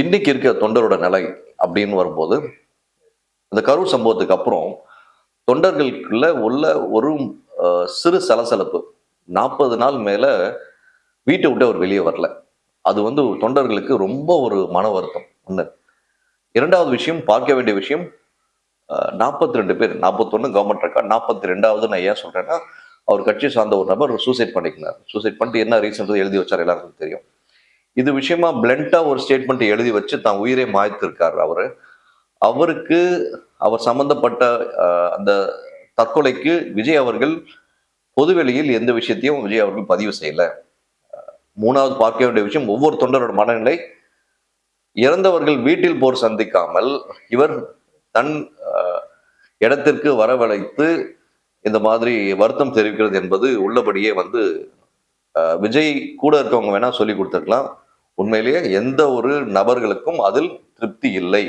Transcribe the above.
இன்னைக்கு இருக்க தொண்டரோட நிலை அப்படின்னு வரும்போது, அந்த கரூர் சம்பவத்துக்கு அப்புறம் தொண்டர்களுக்குள்ள உள்ள ஒரு சிறு சலசலப்பு. 40 நாள் மேல வீட்ட விட்டு அவர் வெளிய வரல. அது தொண்டர்களுக்கு ரொம்ப ஒரு மன வருத்தம். 1. 2வது விஷயம், பார்க்க வேண்டிய விஷயம், 42 பேர், 41 கவர்ன்மெண்ட் ரெக்கார்ட். 42வது நான் ஏன் சொல்றேன்னா, அவர் கட்சியை சார்ந்த ஒரு நபர் சூசைட் பண்ணிக்கினார். சூசைட் பண்ணிட்டு என்ன ரீசன் எழுதி வச்சார், எல்லாருக்கும் தெரியும். இது விஷயமா பிளண்டா ஒரு ஸ்டேட்மெண்ட் எழுதி வச்சு தான் உயிரை மாய்த்திருக்காரு அவரு. அவருக்கு அவர் சம்பந்தப்பட்ட அந்த தற்கொலைக்கு விஜய் அவர்கள் பொதுவெளியில் எந்த விஷயத்தையும் விஜய் அவர்கள் பதிவு செய்யல. 3வது பார்க்க வேண்டிய விஷயம், ஒவ்வொரு தொண்டரோட மனநிலை. இறந்தவர்கள் வீட்டில் போர் சந்திக்காமல் இவர் தன் இடத்திற்கு வரவழைத்து இந்த மாதிரி வருத்தம் தெரிவிக்கிறது என்பது உள்ளபடியே விஜய் கூட இருக்கவங்க வேணா சொல்லி கொடுத்துருக்கலாம். உண்மையிலேயே எந்த ஒரு நபர்களுக்கும் அதில் திருப்தி இல்லை.